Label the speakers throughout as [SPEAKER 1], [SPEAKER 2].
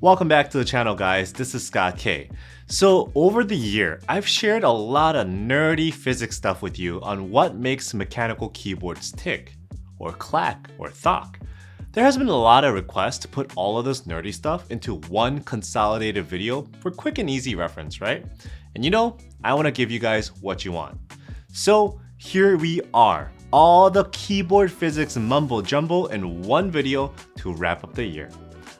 [SPEAKER 1] Welcome back to the channel, guys. This is Scott K. So over the year, I've shared a lot of nerdy physics stuff with you on what makes mechanical keyboards tick, or clack, or thock. There has been a lot of requests to put all of this nerdy stuff into one consolidated video for quick and easy reference, right? And you know, I want to give you guys what you want. So here we are, all the keyboard physics mumbo jumbo in one video to wrap up the year.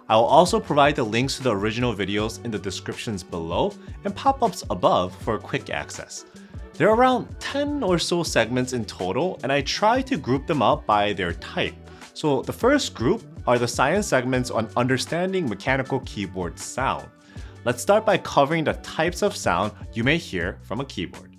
[SPEAKER 1] I will also provide the links to the original videos in the descriptions below and pop-ups above for quick access. There are around 10 or so segments in total, and I try to group them up by their type. So the first group are the science segments on understanding mechanical keyboard sound. Let's start by covering the types of sound you may hear from a keyboard.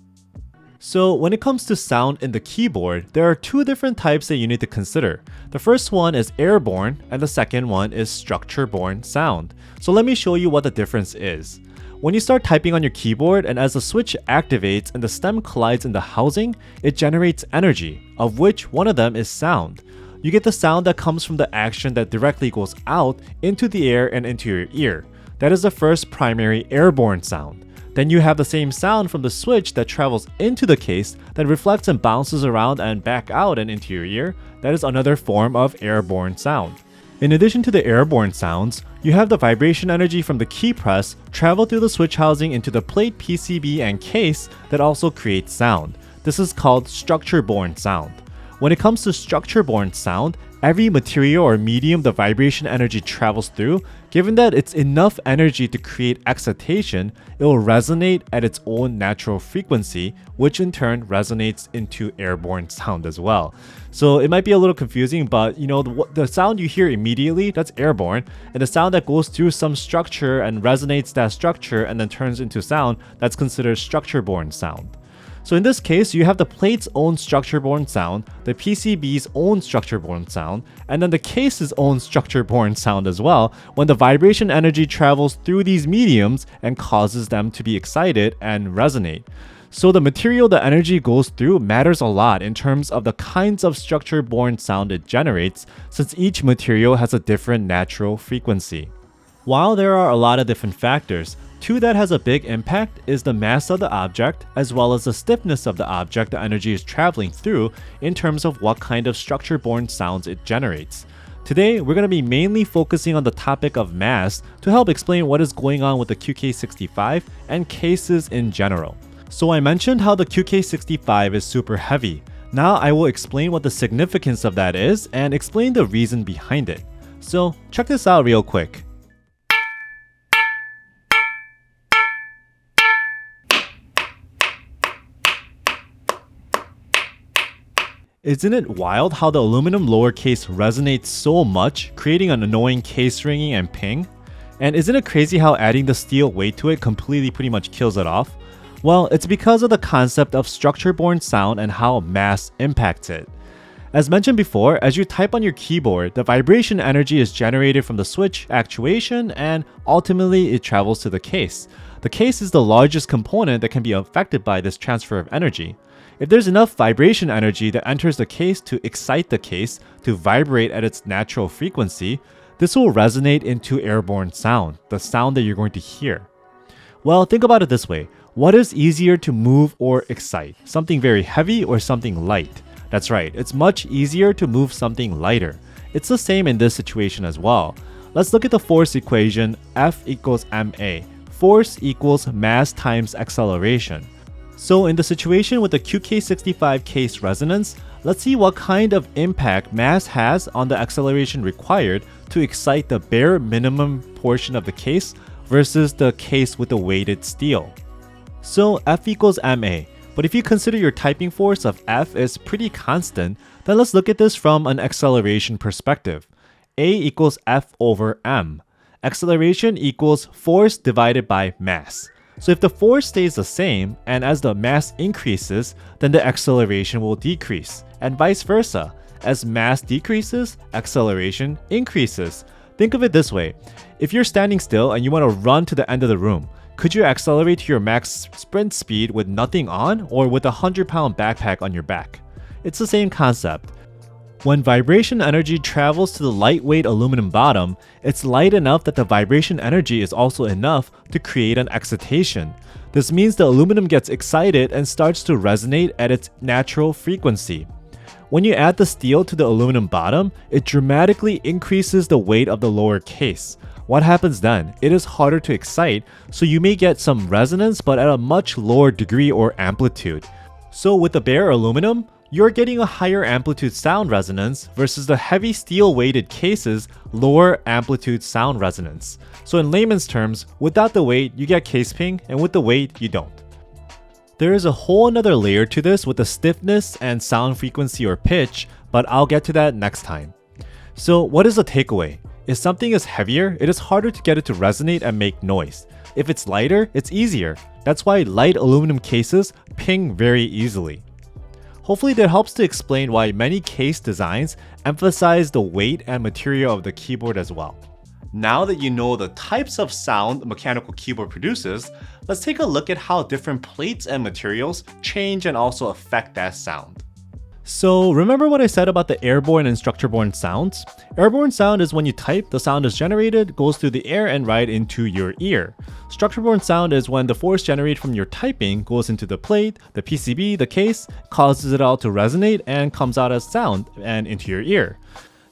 [SPEAKER 1] So when it comes to sound in the keyboard, there are two different types that you need to consider. The first one is airborne and the second one is structure-borne sound. So let me show you what the difference is. When you start typing on your keyboard and as the switch activates and the stem collides in the housing, it generates energy, of which one of them is sound. You get the sound that comes from the action that directly goes out into the air and into your ear. That is the first primary airborne sound. Then you have the same sound from the switch that travels into the case that reflects and bounces around and back out and into your ear. That is another form of airborne sound. In addition to the airborne sounds, you have the vibration energy from the key press travel through the switch housing into the plate, PCB, and case that also creates sound. This is called structure-borne sound. When it comes to structure-borne sound, every material or medium the vibration energy travels through, given that it's enough energy to create excitation, it will resonate at its own natural frequency, which in turn resonates into airborne sound as well. So it might be a little confusing, but you know, the sound you hear immediately, that's airborne, and the sound that goes through some structure and resonates that structure and then turns into sound, that's considered structure-borne sound. So in this case, you have the plate's own structure-borne sound, the PCB's own structure-borne sound, and then the case's own structure-borne sound as well, when the vibration energy travels through these mediums and causes them to be excited and resonate. So the material the energy goes through matters a lot in terms of the kinds of structure-borne sound it generates, since each material has a different natural frequency. While there are a lot of different factors, two that has a big impact is the mass of the object as well as the stiffness of the object the energy is traveling through in terms of what kind of structure-borne sounds it generates. Today, we're going to be mainly focusing on the topic of mass to help explain what is going on with the QK65 and cases in general. So I mentioned how the QK65 is super heavy. Now I will explain what the significance of that is and explain the reason behind it. So check this out real quick. Isn't it wild how the aluminum lower case resonates so much, creating an annoying case ringing and ping? And isn't it crazy how adding the steel weight to it completely pretty much kills it off? Well, it's because of the concept of structure-borne sound and how mass impacts it. As mentioned before, as you type on your keyboard, the vibration energy is generated from the switch actuation and ultimately it travels to the case. The case is the largest component that can be affected by this transfer of energy. If there's enough vibration energy that enters the case to excite the case to vibrate at its natural frequency, this will resonate into airborne sound, the sound that you're going to hear. Well, think about it this way. What is easier to move or excite? Something very heavy or something light? That's right, it's much easier to move something lighter. It's the same in this situation as well. Let's look at the force equation F equals ma. Force equals mass times acceleration. So in the situation with the QK65 case resonance, let's see what kind of impact mass has on the acceleration required to excite the bare minimum portion of the case versus the case with the weighted steel. So F equals ma, but if you consider your typing force of F is pretty constant, then let's look at this from an acceleration perspective. A equals F over m. Acceleration equals force divided by mass. So if the force stays the same, and as the mass increases, then the acceleration will decrease, and vice versa. As mass decreases, acceleration increases. Think of it this way. If you're standing still and you want to run to the end of the room, could you accelerate to your max sprint speed with nothing on or with a 100-pound backpack on your back? It's the same concept. When vibration energy travels to the lightweight aluminum bottom, it's light enough that the vibration energy is also enough to create an excitation. This means the aluminum gets excited and starts to resonate at its natural frequency. When you add the steel to the aluminum bottom, it dramatically increases the weight of the lower case. What happens then? It is harder to excite, so you may get some resonance but at a much lower degree or amplitude. So with the bare aluminum, you're getting a higher amplitude sound resonance versus the heavy steel weighted cases lower amplitude sound resonance. So in layman's terms, without the weight you get case ping, and with the weight you don't. There is a whole another layer to this with the stiffness and sound frequency or pitch, but I'll get to that next time. So what is the takeaway? If something is heavier, it is harder to get it to resonate and make noise. If it's lighter, it's easier. That's why light aluminum cases ping very easily. Hopefully that helps to explain why many case designs emphasize the weight and material of the keyboard as well. Now that you know the types of sound a mechanical keyboard produces, let's take a look at how different plates and materials change and also affect that sound. So remember what I said about the airborne and structure-borne sounds? Airborne sound is when you type, the sound is generated, goes through the air and right into your ear. Structure-borne sound is when the force generated from your typing goes into the plate, the PCB, the case, causes it all to resonate and comes out as sound and into your ear.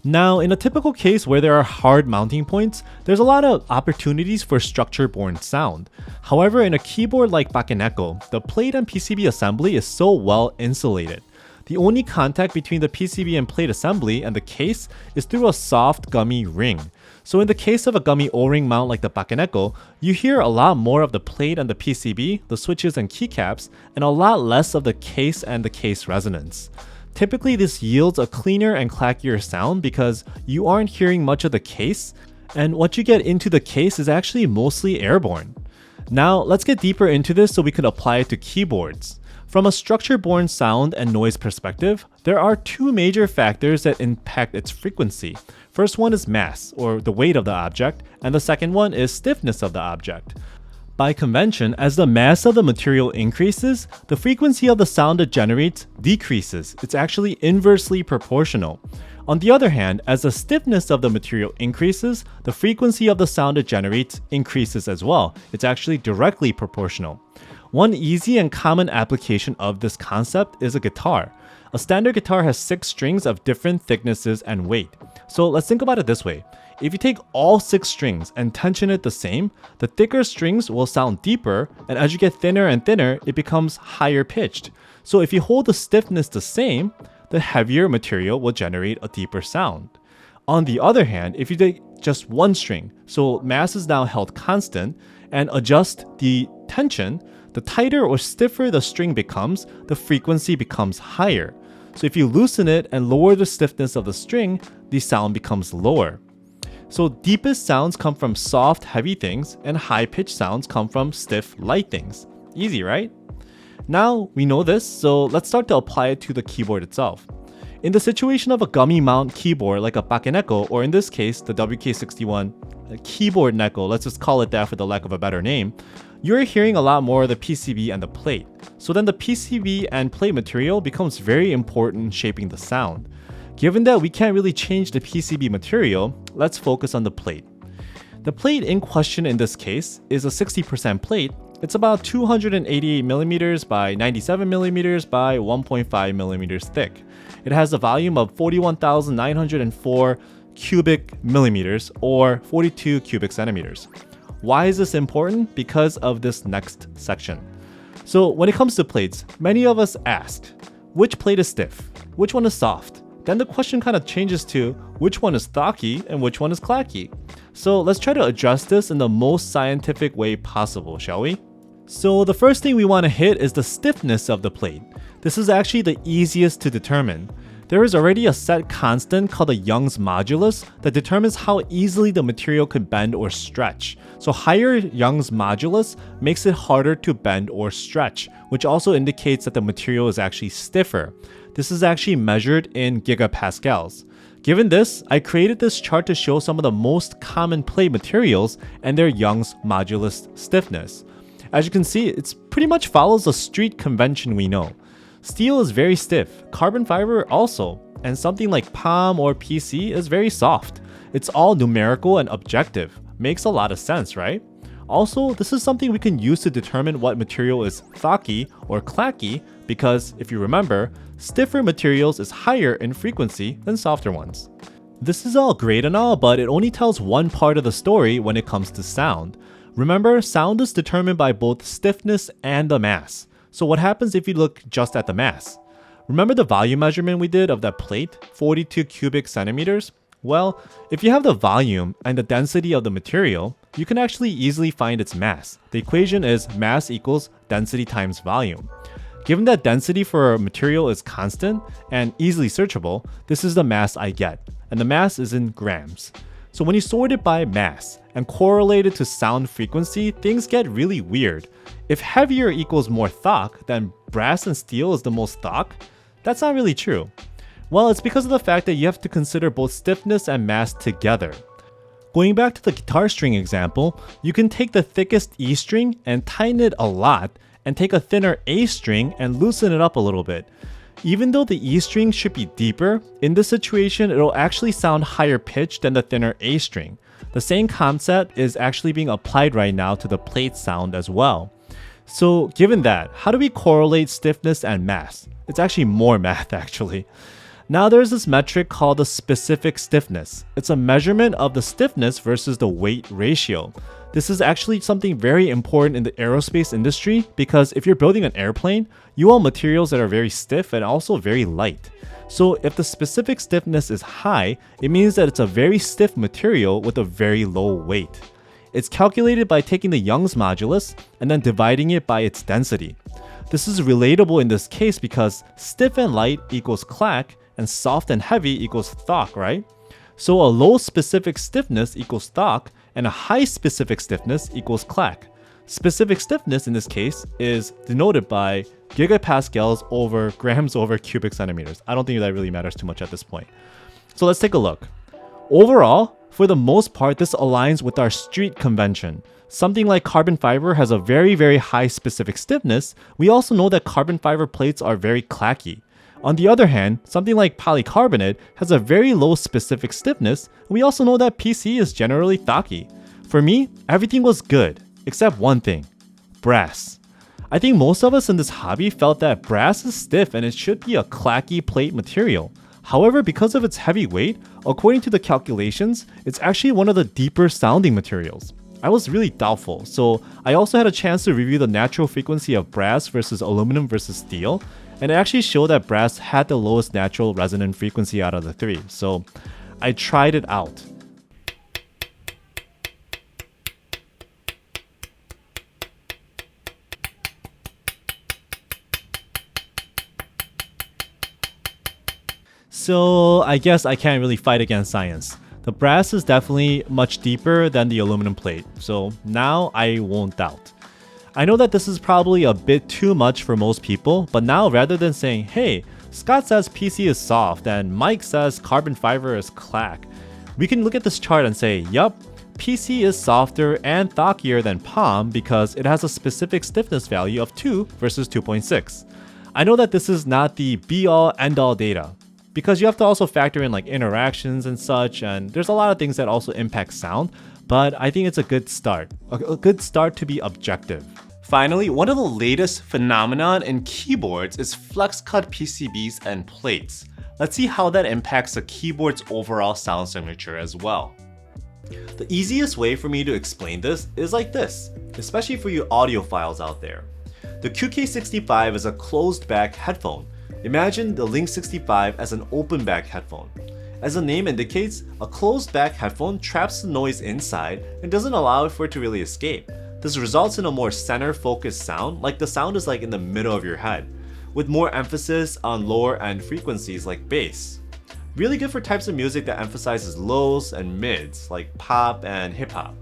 [SPEAKER 1] Now, in a typical case where there are hard mounting points, there's a lot of opportunities for structure-borne sound. However, in a keyboard like Bakeneko, the plate and PCB assembly is so well insulated. The only contact between the PCB and plate assembly and the case is through a soft gummy ring. So in the case of a gummy O-ring mount like the Bakeneko, you hear a lot more of the plate and the PCB, the switches and keycaps, and a lot less of the case and the case resonance. Typically this yields a cleaner and clackier sound because you aren't hearing much of the case, and what you get into the case is actually mostly airborne. Now let's get deeper into this so we can apply it to keyboards. From a structure-borne sound and noise perspective, there are two major factors that impact its frequency. First one is mass, or the weight of the object, and the second one is stiffness of the object. By convention, as the mass of the material increases, the frequency of the sound it generates decreases. It's actually inversely proportional. On the other hand, as the stiffness of the material increases, the frequency of the sound it generates increases as well. It's actually directly proportional. One easy and common application of this concept is a guitar. A standard guitar has 6 strings of different thicknesses and weight. So let's think about it this way. If you take all 6 strings and tension it the same, the thicker strings will sound deeper, and as you get thinner and thinner, it becomes higher pitched. So if you hold the stiffness the same, the heavier material will generate a deeper sound. On the other hand, if you take just one string, so mass is now held constant, and adjust the tension, the tighter or stiffer the string becomes, the frequency becomes higher. So if you loosen it and lower the stiffness of the string, the sound becomes lower. So deepest sounds come from soft, heavy things, and high-pitched sounds come from stiff, light things. Easy, right? Now we know this, so let's start to apply it to the keyboard itself. In the situation of a gummy mount keyboard like a Bakeneko, or in this case, the WK61 keyboard Neko, let's just call it that for the lack of a better name, you're hearing a lot more of the PCB and the plate. So then the PCB and plate material becomes very important in shaping the sound. Given that we can't really change the PCB material, let's focus on the plate. The plate in question in this case is a 60% plate. It's about 288mm by 97mm by 1.5mm thick. It has a volume of 41,904 cubic millimeters or 42 cubic centimeters. Why is this important? Because of this next section. So when it comes to plates, many of us ask, which plate is stiff? Which one is soft? Then the question kind of changes to which one is stocky and which one is clacky. So let's try to address this in the most scientific way possible, shall we? So the first thing we want to hit is the stiffness of the plate. This is actually the easiest to determine. There is already a set constant called the Young's modulus that determines how easily the material could bend or stretch. So higher Young's modulus makes it harder to bend or stretch, which also indicates that the material is actually stiffer. This is actually measured in gigapascals. Given this, I created this chart to show some of the most common plate materials and their Young's modulus stiffness. As you can see, it pretty much follows a street convention we know. Steel is very stiff, carbon fiber also. and something like Palm or PC is very soft. It's all numerical and objective. Makes a lot of sense, right? Also, this is something we can use to determine what material is thocky or clacky because, if you remember, stiffer materials is higher in frequency than softer ones. This is all great and all, but it only tells one part of the story when it comes to sound. Remember, sound is determined by both stiffness and the mass. So what happens if you look just at the mass? Remember the volume measurement we did of that plate, 42 cubic centimeters? Well, if you have the volume and the density of the material, you can actually easily find its mass. The equation is mass equals density times volume. Given that density for a material is constant and easily searchable, this is the mass I get, and the mass is in grams. So when you sort it by mass and correlate it to sound frequency, things get really weird. If heavier equals more thock, then brass and steel is the most thock? That's not really true. Well, it's because of the fact that you have to consider both stiffness and mass together. Going back to the guitar string example, you can take the thickest E string and tighten it a lot, and take a thinner A string and loosen it up a little bit. Even though the E string should be deeper, in this situation it'll actually sound higher pitched than the thinner A string. The same concept is actually being applied right now to the plate sound as well. So given that, how do we correlate stiffness and mass? It's actually more math actually. Now there's this metric called the specific stiffness. It's a measurement of the stiffness versus the weight ratio. This is actually something very important in the aerospace industry because if you're building an airplane, you want materials that are very stiff and also very light. So if the specific stiffness is high, it means that it's a very stiff material with a very low weight. It's calculated by taking the Young's modulus and then dividing it by its density. This is relatable in this case because stiff and light equals clack and soft and heavy equals thock, right? So a low specific stiffness equals thock and a high specific stiffness equals clack. Specific stiffness in this case is denoted by gigapascals over grams over cubic centimeters. I don't think that really matters too much at this point. So let's take a look. Overall, for the most part, this aligns with our street convention. Something like carbon fiber has a very, very high specific stiffness. We also know that carbon fiber plates are very clacky. On the other hand, something like polycarbonate has a very low specific stiffness, and we also know that PC is generally thocky. For me, everything was good, except one thing: brass. I think most of us in this hobby felt that brass is stiff and it should be a clacky plate material. However, because of its heavy weight, according to the calculations, it's actually one of the deeper sounding materials. I was really doubtful, so I also had a chance to review the natural frequency of brass versus aluminum versus steel, and it actually showed that brass had the lowest natural resonant frequency out of the three, so I tried it out. So I guess I can't really fight against science. The brass is definitely much deeper than the aluminum plate, so now I won't doubt. I know that this is probably a bit too much for most people, but now rather than saying, hey, Scott says PC is soft and Mike says carbon fiber is clack, we can look at this chart and say, yup, PC is softer and thockier than Palm because it has a specific stiffness value of 2 versus 2.6. I know that this is not the be-all end-all data, because you have to also factor in like interactions and such, and there's a lot of things that also impact sound, but I think it's a good start to be objective. Finally, one of the latest phenomenon in keyboards is flex cut PCBs and plates. Let's see how that impacts the keyboard's overall sound signature as well. The easiest way for me to explain this is like this, especially for you audiophiles out there. The QK65 is a closed back headphone. Imagine the Link 65 as an open back headphone. As the name indicates, a closed back headphone traps the noise inside and doesn't allow it for it to really escape. This results in a more center focused sound, like the sound is like in the middle of your head, with more emphasis on lower end frequencies like bass. Really good for types of music that emphasizes lows and mids, like pop and hip hop.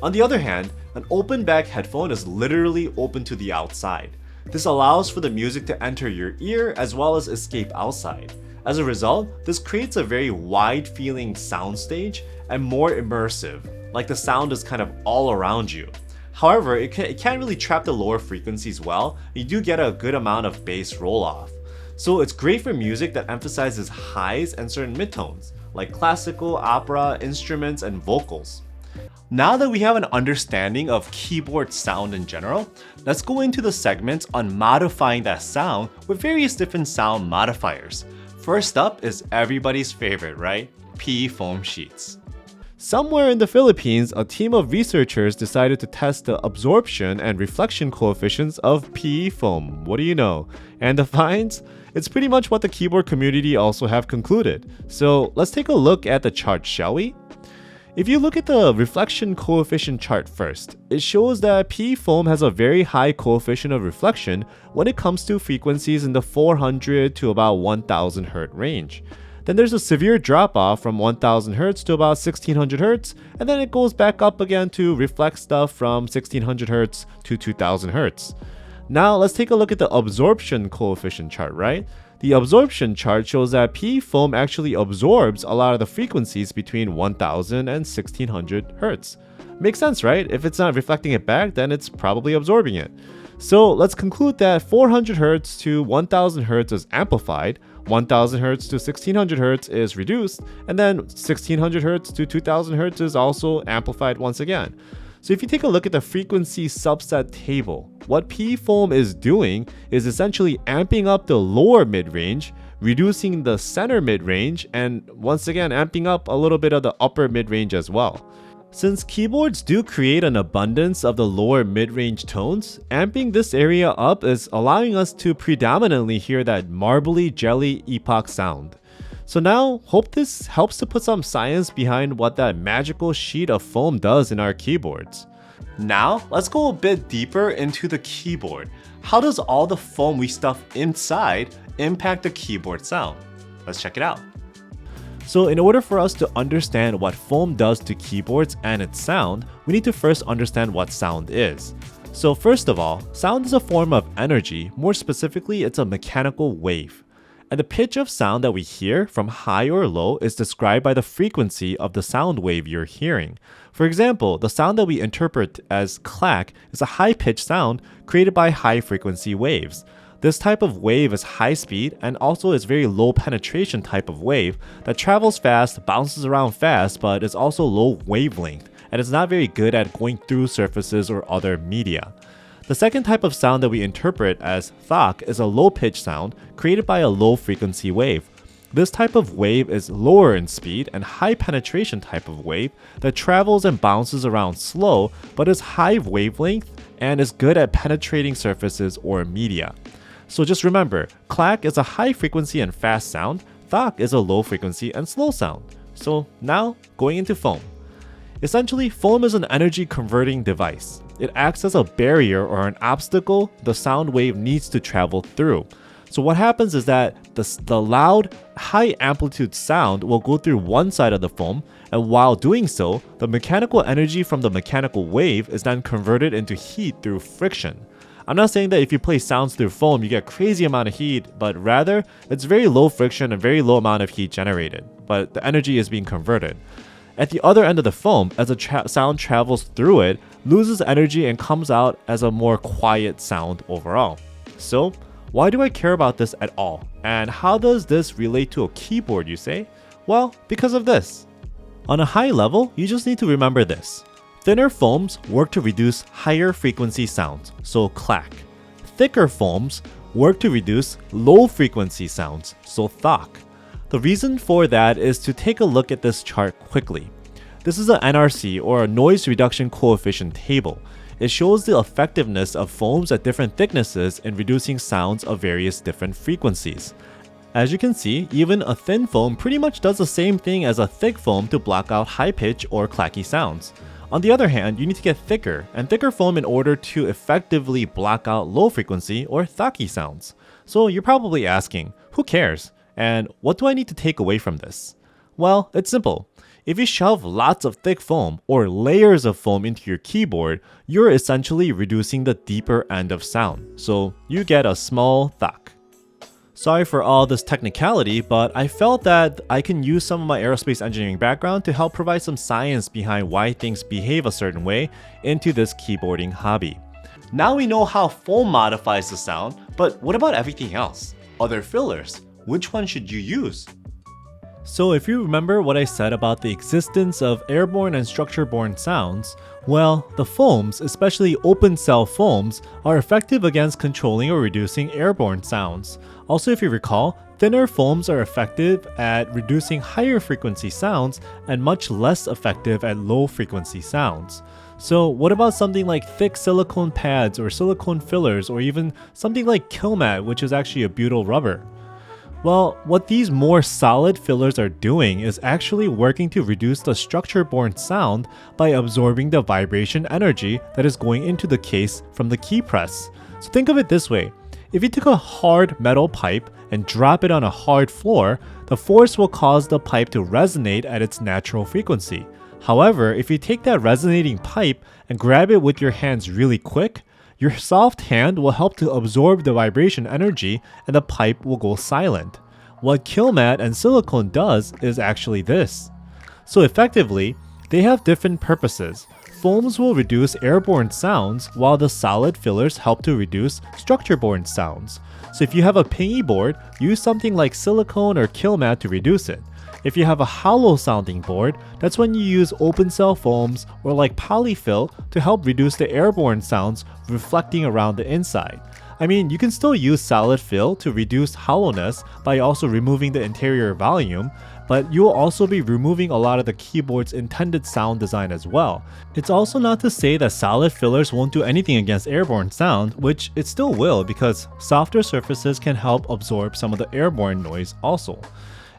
[SPEAKER 1] On the other hand, an open back headphone is literally open to the outside. This allows for the music to enter your ear as well as escape outside. As a result, this creates a very wide feeling soundstage and more immersive, like the sound is kind of all around you. However, it can't really trap the lower frequencies well. You do get a good amount of bass roll off. So it's great for music that emphasizes highs and certain midtones, like classical, opera, instruments, and vocals. Now that we have an understanding of keyboard sound in general, let's go into the segments on modifying that sound with various different sound modifiers. First up is everybody's favorite, right? PE foam sheets. Somewhere in the Philippines, a team of researchers decided to test the absorption and reflection coefficients of PE foam. What do you know? And the finds? It's pretty much what the keyboard community also have concluded. So let's take a look at the chart, shall we? If you look at the reflection coefficient chart first, it shows that PE foam has a very high coefficient of reflection when it comes to frequencies in the 400 to about 1000 Hz range. Then there's a severe drop off from 1000 Hz to about 1600 Hz, and then it goes back up again to reflect stuff from 1600 Hz to 2000 Hz. Now let's take a look at the absorption coefficient chart, right? The absorption chart shows that PE foam actually absorbs a lot of the frequencies between 1000 and 1600 Hz. Makes sense, right? If it's not reflecting it back, then it's probably absorbing it. So let's conclude that 400 Hz to 1000 Hz is amplified, 1000 Hz to 1600 Hz is reduced, and then 1600 Hz to 2000 Hz is also amplified once again. So if you take a look at the frequency subset table, what PE foam is doing is essentially amping up the lower mid-range, reducing the center mid-range, and once again amping up a little bit of the upper mid-range as well. Since keyboards do create an abundance of the lower mid-range tones, amping this area up is allowing us to predominantly hear that marbly jelly epoch sound. So now, hope this helps to put some science behind what that magical sheet of foam does in our keyboards. Now, let's go a bit deeper into the keyboard. How does all the foam we stuff inside impact the keyboard sound? Let's check it out. So in order for us to understand what foam does to keyboards and its sound, we need to first understand what sound is. So first of all, sound is a form of energy, more specifically it's a mechanical wave. And the pitch of sound that we hear from high or low is described by the frequency of the sound wave you're hearing. For example, the sound that we interpret as clack is a high-pitched sound created by high-frequency waves. This type of wave is high speed and also is very low penetration type of wave that travels fast, bounces around fast, but is also low wavelength and is not very good at going through surfaces or other media. The second type of sound that we interpret as thok is a low-pitched sound created by a low-frequency wave. This type of wave is lower in speed and high-penetration type of wave that travels and bounces around slow but is high wavelength and is good at penetrating surfaces or media. So just remember, clack is a high-frequency and fast sound, thok is a low-frequency and slow sound. So now, going into foam. Essentially, foam is an energy converting device. It acts as a barrier or an obstacle the sound wave needs to travel through. So what happens is that the loud, high amplitude sound will go through one side of the foam, and while doing so, the mechanical energy from the mechanical wave is then converted into heat through friction. I'm not saying that if you place sounds through foam you get crazy amount of heat, but rather it's very low friction and very low amount of heat generated, but the energy is being converted. At the other end of the foam, as the sound travels through it, loses energy and comes out as a more quiet sound overall. So, why do I care about this at all? And how does this relate to a keyboard, you say? Well, because of this. On a high level, you just need to remember this. Thinner foams work to reduce higher frequency sounds, so clack. Thicker foams work to reduce low frequency sounds, so thok. The reason for that is to take a look at this chart quickly. This is an NRC or a noise reduction coefficient table. It shows the effectiveness of foams at different thicknesses in reducing sounds of various different frequencies. As you can see, even a thin foam pretty much does the same thing as a thick foam to block out high pitch or clacky sounds. On the other hand, you need to get thicker and thicker foam in order to effectively block out low frequency or thocky sounds. So you're probably asking, who cares? And what do I need to take away from this? Well, it's simple. If you shove lots of thick foam or layers of foam into your keyboard, you're essentially reducing the deeper end of sound. So you get a small thok. Sorry for all this technicality, but I felt that I can use some of my aerospace engineering background to help provide some science behind why things behave a certain way into this keyboarding hobby. Now we know how foam modifies the sound, but what about everything else? other fillers? Which one should you use?
[SPEAKER 2] So if you remember what I said about the existence of airborne and structure-borne sounds, well, the foams, especially open cell foams, are effective against controlling or reducing airborne sounds. Also, if you recall, thinner foams are effective at reducing higher frequency sounds and much less effective at low frequency sounds. So what about something like thick silicone pads or silicone fillers, or even something like Keybored, which is actually a butyl rubber? Well, what these more solid fillers are doing is actually working to reduce the structure-borne sound by absorbing the vibration energy that is going into the case from the key press. So think of it this way. If you took a hard metal pipe and drop it on a hard floor, the force will cause the pipe to resonate at its natural frequency. However, if you take that resonating pipe and grab it with your hands really quick, your soft hand will help to absorb the vibration energy and the pipe will go silent. What Keybored and silicone does is actually this. So effectively, they have different purposes. Foams will reduce airborne sounds while the solid fillers help to reduce structure-borne sounds. So if you have a pingy board, use something like silicone or Keybored to reduce it. If you have a hollow sounding board, that's when you use open cell foams or like polyfill to help reduce the airborne sounds reflecting around the inside. I mean, you can still use solid fill to reduce hollowness by also removing the interior volume, but you will also be removing a lot of the keyboard's intended sound design as well. It's also not to say that solid fillers won't do anything against airborne sound, which it still will, because softer surfaces can help absorb some of the airborne noise also.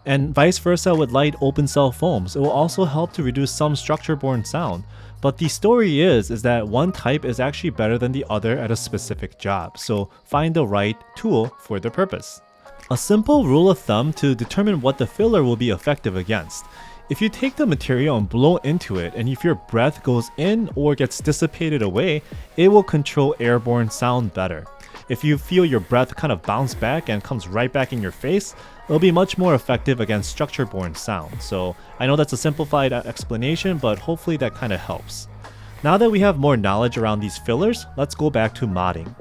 [SPEAKER 2] And vice versa with light open cell foams, it will also help to reduce some structure-borne sound. But the story is that one type is actually better than the other at a specific job, so find the right tool for the purpose. A simple rule of thumb to determine what the filler will be effective against. If you take the material and blow into it, and if your breath goes in or gets dissipated away, it will control airborne sound better. If you feel your breath kind of bounce back and comes right back in your face, it'll be much more effective against structure-borne sound. So I know that's a simplified explanation, but hopefully that kind of helps. Now that we have more knowledge around these fillers, let's go back to modding.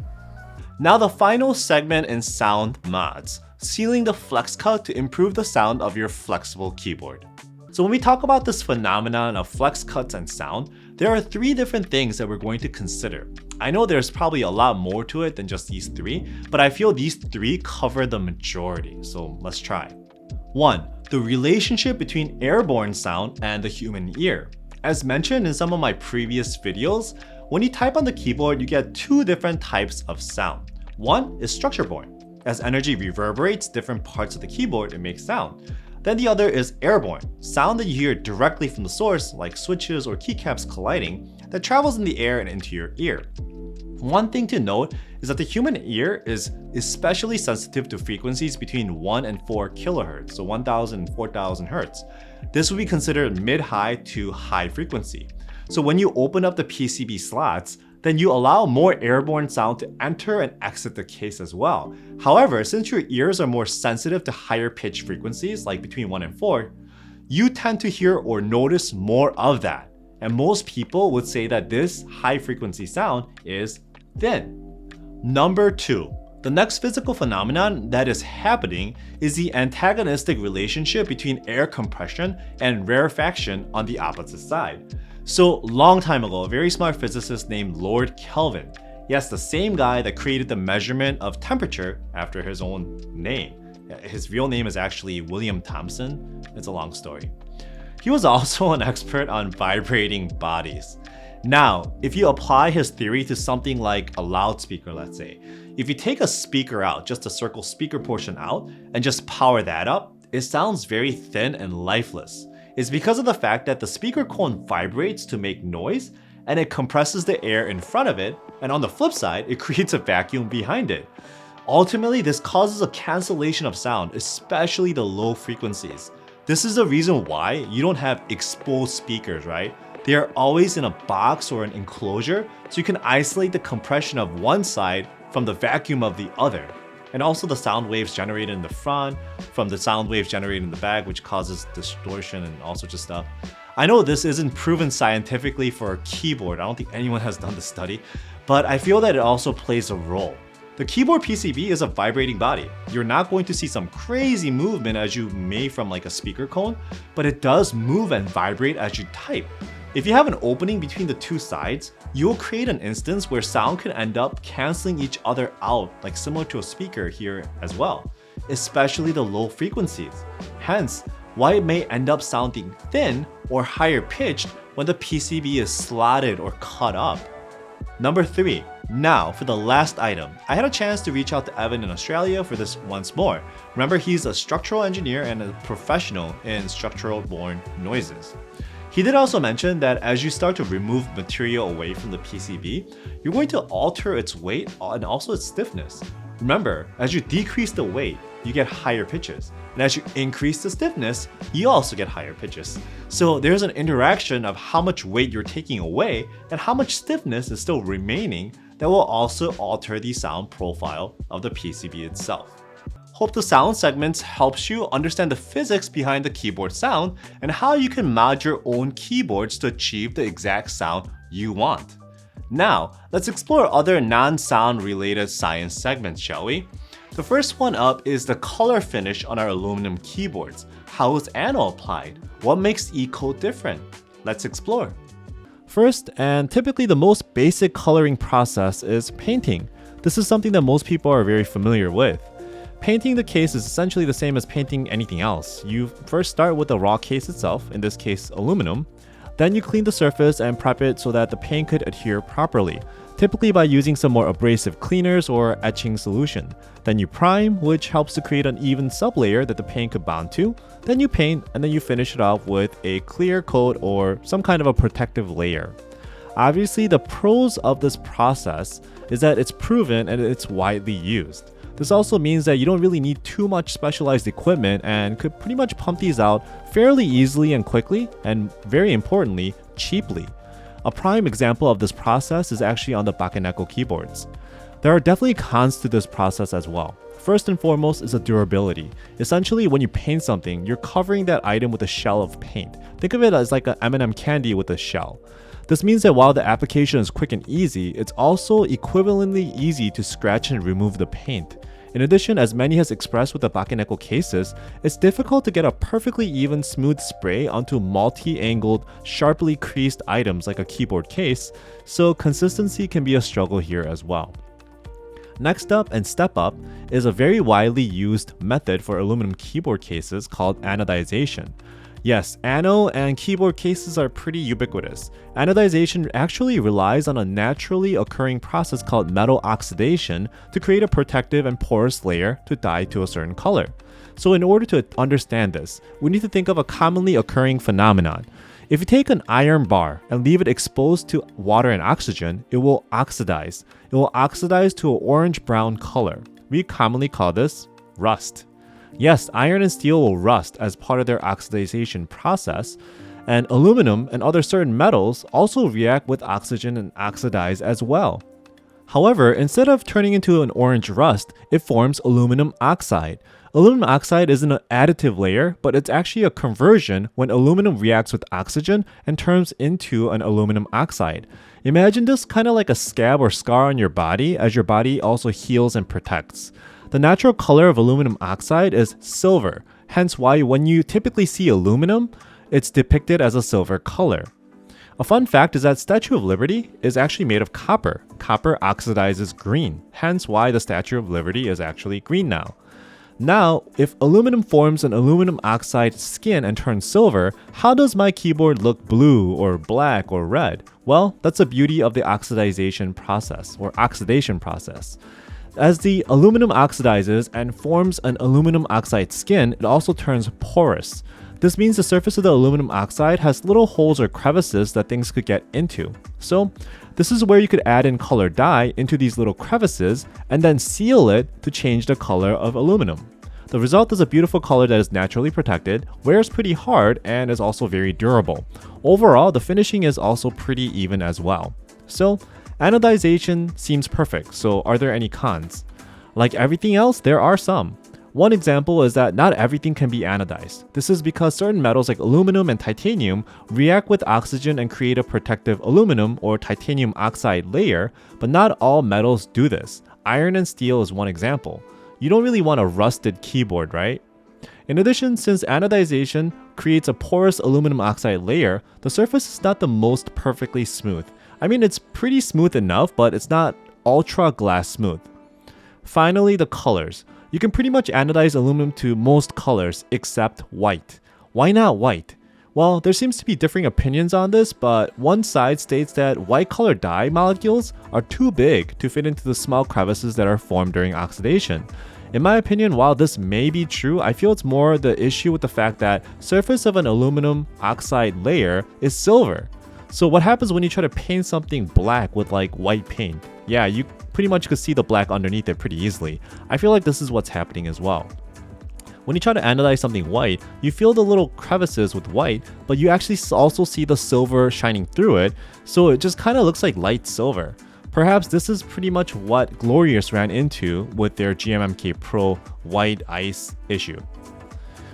[SPEAKER 1] Now the final segment in sound mods, sealing the flex cut to improve the sound of your flexible keyboard. So when we talk about this phenomenon of flex cuts and sound, there are three different things that we're going to consider. I know there's probably a lot more to it than just these three, but I feel these three cover the majority, so let's try. 1. The relationship between airborne sound and the human ear. As mentioned in some of my previous videos, when you type on the keyboard, you get two different types of sound. One is structure-borne. As energy reverberates different parts of the keyboard, it makes sound. Then the other is airborne, sound that you hear directly from the source, like switches or keycaps colliding, that travels in the air and into your ear. One thing to note is that the human ear is especially sensitive to frequencies between 1 and 4 kHz, so 1000 and 4000 Hz. This would be considered mid-high to high frequency. So when you open up the PCB slots, then you allow more airborne sound to enter and exit the case as well. However, since your ears are more sensitive to higher pitch frequencies, like between 1 and 4, you tend to hear or notice more of that. And most people would say that this high frequency sound is thin. Number 2. The next physical phenomenon that is happening is the antagonistic relationship between air compression and rarefaction on the opposite side. So long time ago, a very smart physicist named Lord Kelvin, yes, the same guy that created the measurement of temperature after his own name. His real name is actually William Thomson. It's a long story. He was also an expert on vibrating bodies. Now, if you apply his theory to something like a loudspeaker, let's say, if you take a speaker out, just the circle speaker portion out, and just power that up, it sounds very thin and lifeless. It's because of the fact that the speaker cone vibrates to make noise, and it compresses the air in front of it, and on the flip side, it creates a vacuum behind it. Ultimately, this causes a cancellation of sound, especially the low frequencies. This is the reason why you don't have exposed speakers, right? They are always in a box or an enclosure, so you can isolate the compression of one side from the vacuum of the other. And also the sound waves generated in the front from the sound waves generated in the back, which causes distortion and all sorts of stuff. I know this isn't proven scientifically for a keyboard. I don't think anyone has done the study, but I feel that it also plays a role. The keyboard PCB is a vibrating body. You're not going to see some crazy movement as you may from like a speaker cone, but it does move and vibrate as you type. If you have an opening between the two sides, you'll create an instance where sound can end up canceling each other out, like similar to a speaker here as well, especially the low frequencies. Hence, why it may end up sounding thin or higher pitched when the PCB is slotted or cut up. Number 3. Now, for the last item, I had a chance to reach out to Evan in Australia for this once more. Remember, he's a structural engineer and a professional in structural born noises. He did also mention that as you start to remove material away from the PCB, you're going to alter its weight and also its stiffness. Remember, as you decrease the weight, you get higher pitches. And as you increase the stiffness, you also get higher pitches. So there's an interaction of how much weight you're taking away and how much stiffness is still remaining that will also alter the sound profile of the PCB itself. Hope the sound segments helps you understand the physics behind the keyboard sound and how you can mod your own keyboards to achieve the exact sound you want. Now, let's explore other non-sound related science segments, shall we? The first one up is the color finish on our aluminum keyboards. How is anode applied? What makes E-coat different? Let's explore.
[SPEAKER 2] First, and typically the most basic coloring process is painting. This is something that most people are very familiar with. Painting the case is essentially the same as painting anything else. You first start with the raw case itself, in this case aluminum. Then you clean the surface and prep it so that the paint could adhere properly, typically by using some more abrasive cleaners or etching solution. Then you prime, which helps to create an even sublayer that the paint could bond to. Then you paint, and then you finish it off with a clear coat or some kind of a protective layer. Obviously, the pros of this process is that it's proven and it's widely used. This also means that you don't really need too much specialized equipment and could pretty much pump these out fairly easily and quickly, and very importantly, cheaply. A prime example of this process is actually on the Bakeneko keyboards. There are definitely cons to this process as well. First and foremost is the durability. Essentially, when you paint something, you're covering that item with a shell of paint. Think of it as like an M&M candy with a shell. This means that while the application is quick and easy, it's also equivalently easy to scratch and remove the paint. In addition, as Manny has expressed with the Bakeneko cases, it's difficult to get a perfectly even smooth spray onto multi-angled, sharply creased items like a keyboard case, so consistency can be a struggle here as well. Next up and step up is a very widely used method for aluminum keyboard cases called anodization. Yes, anode and keyboard cases are pretty ubiquitous. Anodization actually relies on a naturally occurring process called metal oxidation to create a protective and porous layer to dye to a certain color. So in order to understand this, we need to think of a commonly occurring phenomenon. If you take an iron bar and leave it exposed to water and oxygen, it will oxidize. It will oxidize to an orange-brown color. We commonly call this rust. Yes, iron and steel will rust as part of their oxidation process, and aluminum and other certain metals also react with oxygen and oxidize as well. However, instead of turning into an orange rust, it forms aluminum oxide. Aluminum oxide isn't an additive layer, but it's actually a conversion when aluminum reacts with oxygen and turns into an aluminum oxide. Imagine this kind of like a scab or scar on your body as your body also heals and protects. The natural color of aluminum oxide is silver, hence why when you typically see aluminum, it's depicted as a silver color. A fun fact is that Statue of Liberty is actually made of copper. Copper oxidizes green, hence why the Statue of Liberty is actually green now. Now, if aluminum forms an aluminum oxide skin and turns silver, how does my keyboard look blue or black or red? Well, that's the beauty of the oxidation process. As the aluminum oxidizes and forms an aluminum oxide skin, it also turns porous. This means the surface of the aluminum oxide has little holes or crevices that things could get into. So, this is where you could add in color dye into these little crevices and then seal it to change the color of aluminum. The result is a beautiful color that is naturally protected, wears pretty hard, and is also very durable. Overall, the finishing is also pretty even as well. So, anodization seems perfect, so are there any cons? Like everything else, there are some. One example is that not everything can be anodized. This is because certain metals like aluminum and titanium react with oxygen and create a protective aluminum or titanium oxide layer, but not all metals do this. Iron and steel is one example. You don't really want a rusted keyboard, right? In addition, since anodization creates a porous aluminum oxide layer, the surface is not the most perfectly smooth. I mean, it's pretty smooth enough, but it's not ultra glass smooth. Finally, the colors. You can pretty much anodize aluminum to most colors except white. Why not white? Well, there seems to be differing opinions on this, but one side states that white color dye molecules are too big to fit into the small crevices that are formed during oxidation. In my opinion, while this may be true, I feel it's more the issue with the fact that surface of an aluminum oxide layer is silver. So what happens when you try to paint something black with like white paint? Yeah, you pretty much could see the black underneath it pretty easily. I feel like this is what's happening as well. When you try to anodize something white, you feel the little crevices with white, but you actually also see the silver shining through it, so it just kind of looks like light silver. Perhaps this is pretty much what Glorious ran into with their GMMK Pro white ice issue.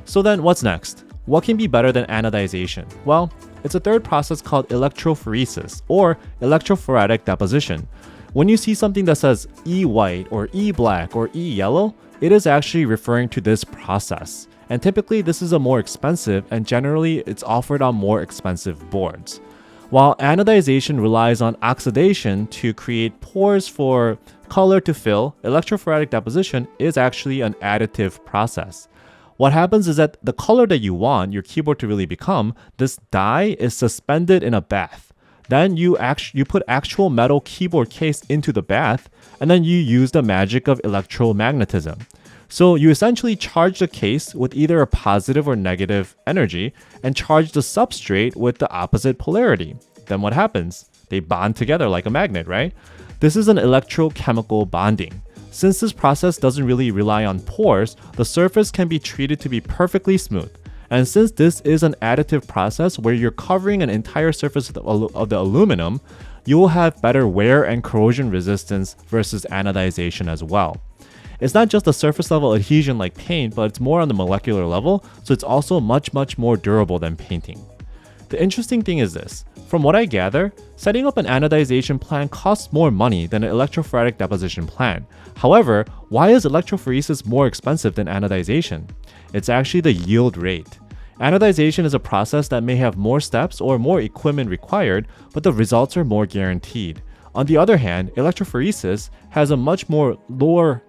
[SPEAKER 2] So then what's next? What can be better than anodization? Well, it's a third process called electrophoresis or electrophoretic deposition. When you see something that says E white or E black or E yellow, it is actually referring to this process. And typically this is a more expensive and generally it's offered on more expensive boards. While anodization relies on oxidation to create pores for color to fill, electrophoretic deposition is actually an additive process. What happens is that the color that you want your keyboard to really become, this dye is suspended in a bath. Then you put actual metal keyboard case into the bath, and then you use the magic of electromagnetism. So you essentially charge the case with either a positive or negative energy and charge the substrate with the opposite polarity. Then what happens? They bond together like a magnet, right? This is an electrochemical bonding. Since this process doesn't really rely on pores, the surface can be treated to be perfectly smooth. And since this is an additive process where you're covering an entire surface of the aluminum, you will have better wear and corrosion resistance versus anodization as well. It's not just a surface level adhesion like paint, but it's more on the molecular level, so it's also much more durable than painting. The interesting thing is this. From what I gather, setting up an anodization plan costs more money than an electrophoretic deposition plan. However, why is electrophoresis more expensive than anodization? It's actually the yield rate. Anodization is a process that may have more steps or more equipment required, but the results are more guaranteed. On the other hand, electrophoresis has a much lower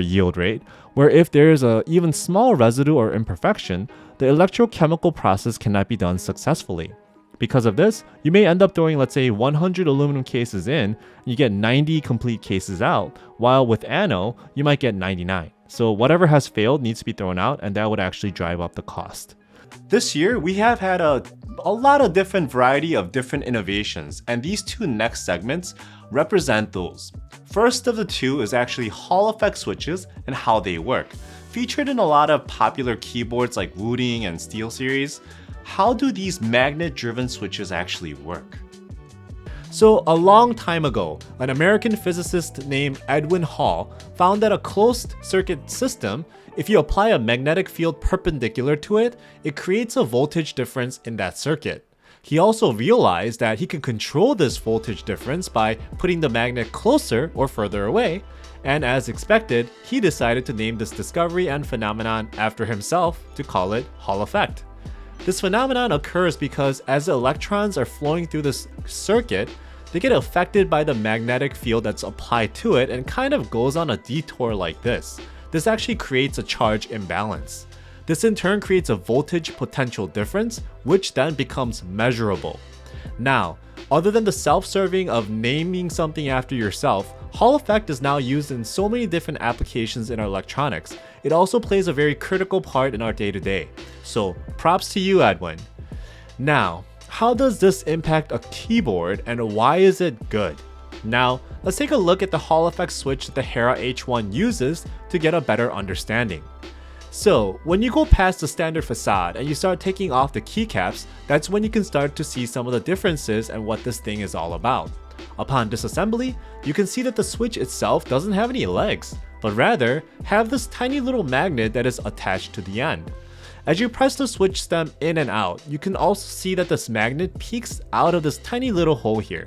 [SPEAKER 2] yield rate, where if there is a even small residue or imperfection, the electrochemical process cannot be done successfully. Because of this, you may end up throwing, let's say, 100 aluminum cases in, and you get 90 complete cases out, while with ano, you might get 99. So whatever has failed needs to be thrown out, and that would actually drive up the cost.
[SPEAKER 1] This year, we have had a lot of different variety of different innovations, and these two next segments represent those. First of the two is actually Hall effect switches and how they work. Featured in a lot of popular keyboards like Wooting and SteelSeries, how do these magnet-driven switches actually work?
[SPEAKER 2] So a long time ago, an American physicist named Edwin Hall found that a closed circuit system, if you apply a magnetic field perpendicular to it, it creates a voltage difference in that circuit. He also realized that he can control this voltage difference by putting the magnet closer or further away, and as expected, he decided to name this discovery and phenomenon after himself to call it Hall effect. This phenomenon occurs because as the electrons are flowing through this circuit, they get affected by the magnetic field that's applied to it and kind of goes on a detour like this. This actually creates a charge imbalance. This in turn creates a voltage potential difference, which then becomes measurable. Now, other than the self-serving of naming something after yourself, Hall effect is now used in so many different applications in our electronics. It also plays a very critical part in our day-to-day. So props to you, Edwin. Now, how does this impact a keyboard and why is it good? Now, let's take a look at the Hall effect switch that the Hera H1 uses to get a better understanding. So, when you go past the standard facade and you start taking off the keycaps, that's when you can start to see some of the differences and what this thing is all about. Upon disassembly, you can see that the switch itself doesn't have any legs, but rather have this tiny little magnet that is attached to the end. As you press the switch stem in and out, you can also see that this magnet peeks out of this tiny little hole here.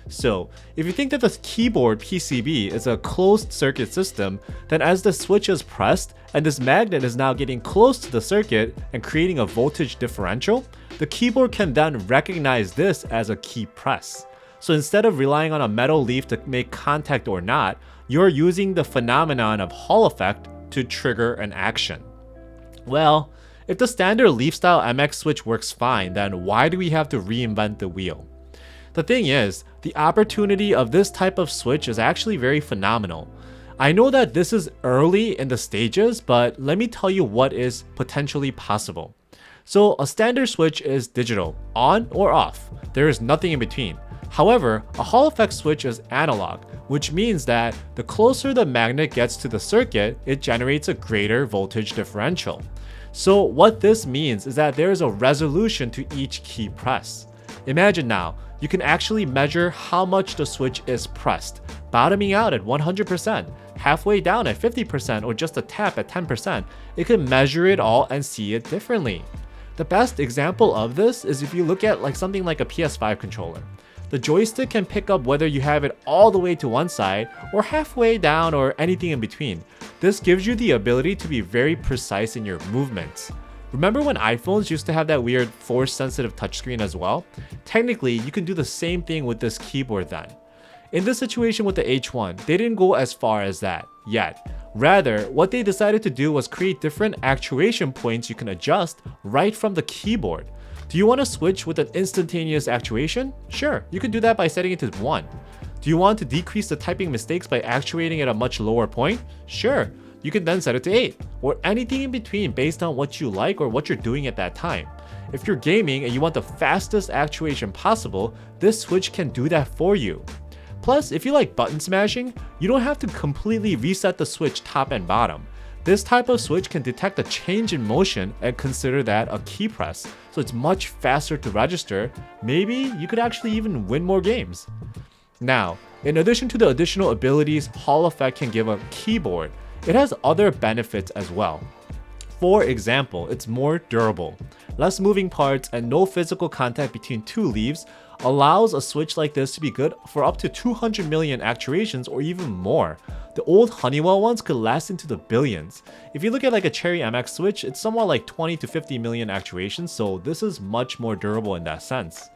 [SPEAKER 2] So, if you think that the keyboard PCB is a closed circuit system, then as the switch is pressed and this magnet is now getting close to the circuit and creating a voltage differential, the keyboard can then recognize this as a key press. So instead of relying on a metal leaf to make contact or not, you're using the phenomenon of Hall effect to trigger an action. Well, if the standard leaf-style MX switch works fine, then why do we have to reinvent the wheel? The thing is, the opportunity of this type of switch is actually very phenomenal. I know that this is early in the stages, but let me tell you what is potentially possible. So a standard switch is digital, on or off. There is nothing in between. However, a Hall effect switch is analog, which means that the closer the magnet gets to the circuit, it generates a greater voltage differential. So what this means is that there is a resolution to each key press. Imagine now, you can actually measure how much the switch is pressed, bottoming out at 100%, halfway down at 50%, or just a tap at 10%. It can measure it all and see it differently. The best example of this is if you look at something like a PS5 controller. The joystick can pick up whether you have it all the way to one side or halfway down or anything in between. This gives you the ability to be very precise in your movements. Remember when iPhones used to have that weird force-sensitive touchscreen as well? Technically, you can do the same thing with this keyboard then. In this situation with the H1, they didn't go as far as that yet. Rather, what they decided to do was create different actuation points you can adjust right from the keyboard. Do you want to switch with an instantaneous actuation? Sure, you can do that by setting it to 1. Do you want to decrease the typing mistakes by actuating at a much lower point? Sure, you can then set it to 8, or anything in between based on what you like or what you're doing at that time. If you're gaming and you want the fastest actuation possible, this switch can do that for you. Plus, if you like button smashing, you don't have to completely reset the switch top and bottom. This type of switch can detect a change in motion and consider that a key press, so it's much faster to register. Maybe you could actually even win more games. Now, in addition to the additional abilities Hall effect can give a keyboard, it has other benefits as well. For example, it's more durable. Less moving parts and no physical contact between two leaves allows a switch like this to be good for up to 200 million actuations or even more. The old Honeywell ones could last into the billions. If you look at a Cherry MX switch, it's somewhat like 20 to 50 million actuations, so this is much more durable in that sense.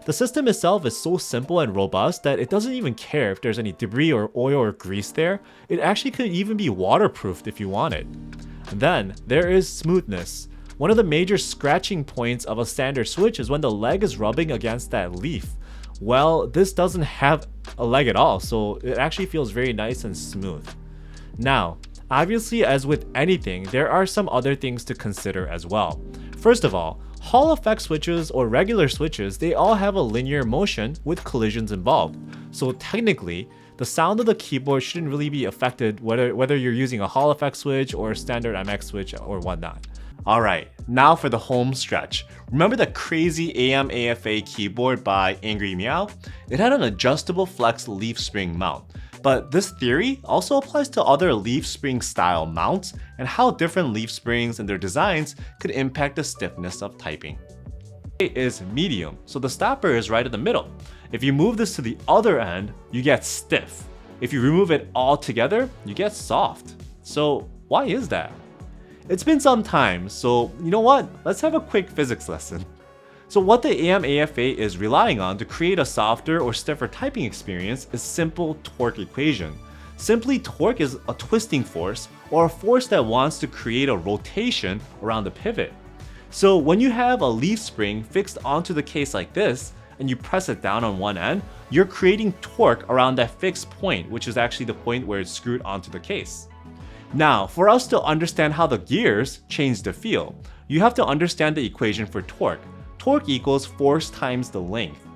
[SPEAKER 2] The system itself is so simple and robust that it doesn't even care if there's any debris or oil or grease there. It actually could even be waterproofed if you wanted. Then, there is smoothness. One of the major scratching points of a standard switch is when the leg is rubbing against that leaf. Well, this doesn't have a leg at all, so it actually feels very nice and smooth. Now, obviously as with anything, there are some other things to consider as well. First of all, Hall effect switches or regular switches, they all have a linear motion with collisions involved. So technically, the sound of the keyboard shouldn't really be affected whether you're using a Hall effect switch or a standard MX switch or whatnot.
[SPEAKER 1] Alright, now for the home stretch. Remember the crazy AM/AFA keyboard by Angry Meow? It had an adjustable flex leaf spring mount. But this theory also applies to other leaf spring style mounts and how different leaf springs and their designs could impact the stiffness of typing. It is medium, so the stopper is right in the middle. If you move this to the other end, you get stiff. If you remove it all together, you get soft. So why is that? It's been some time, so you know what? Let's have a quick physics lesson. So what the AM/AFA is relying on to create a softer or stiffer typing experience is simple torque equation. Simply, torque is a twisting force or a force that wants to create a rotation around the pivot. So when you have a leaf spring fixed onto the case like this, and you press it down on one end, you're creating torque around that fixed point, which is actually the point where it's screwed onto the case. Now, for us to understand how the gears change the feel, you have to understand the equation for torque. Torque equals force times the length.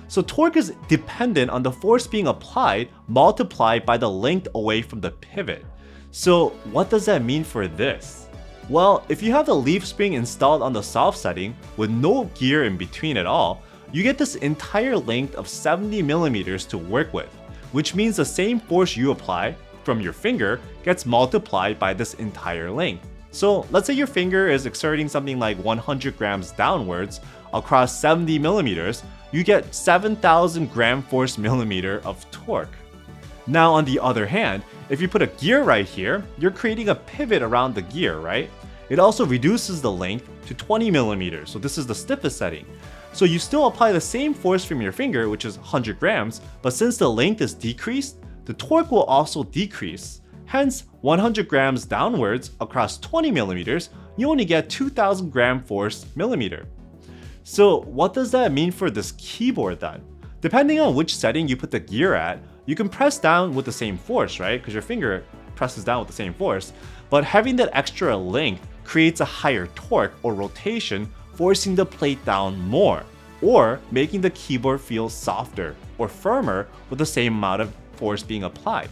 [SPEAKER 1] So torque is dependent on the force being applied multiplied by the length away from the pivot. So what does that mean for this? Well, if you have the leaf spring installed on the soft setting with no gear in between at all, you get this entire length of 70 millimeters to work with, which means the same force you apply from your finger gets multiplied by this entire length. So let's say your finger is exerting something like 100 grams downwards across 70 millimeters, you get 7,000 gram force millimeter of torque. Now on the other hand, if you put a gear right here, you're creating a pivot around the gear, right? It also reduces the length to 20 millimeters, so this is the stiffest setting. So you still apply the same force from your finger, which is 100 grams, but since the length is decreased, the torque will also decrease. Hence, 100 grams downwards across 20 millimeters, you only get 2,000 gram force millimeter. So what does that mean for this keyboard then? Depending on which setting you put the gear at, you can press down with the same force, right? Because your finger presses down with the same force, but having that extra length creates a higher torque or rotation, forcing the plate down more, or making the keyboard feel softer or firmer with the same amount of force being applied.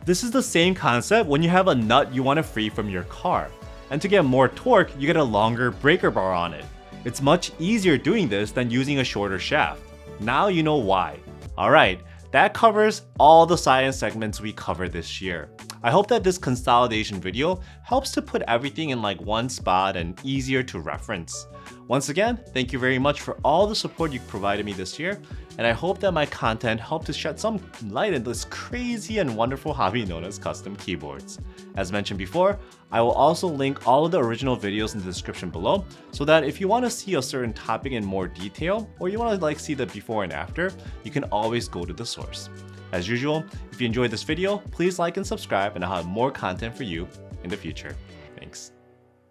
[SPEAKER 1] This is the same concept when you have a nut you want to free from your car. And to get more torque, you get a longer breaker bar on it. It's much easier doing this than using a shorter shaft. Now you know why. Alright, that covers all the science segments we covered this year. I hope that this consolidation video helps to put everything in like one spot and easier to reference. Once again, thank you very much for all the support you provided me this year, and I hope that my content helped to shed some light into this crazy and wonderful hobby known as custom keyboards. As mentioned before, I will also link all of the original videos in the description below, so that if you want to see a certain topic in more detail, or you want to see the before and after, you can always go to the source. As usual, if you enjoyed this video, please like and subscribe, and I'll have more content for you in the future.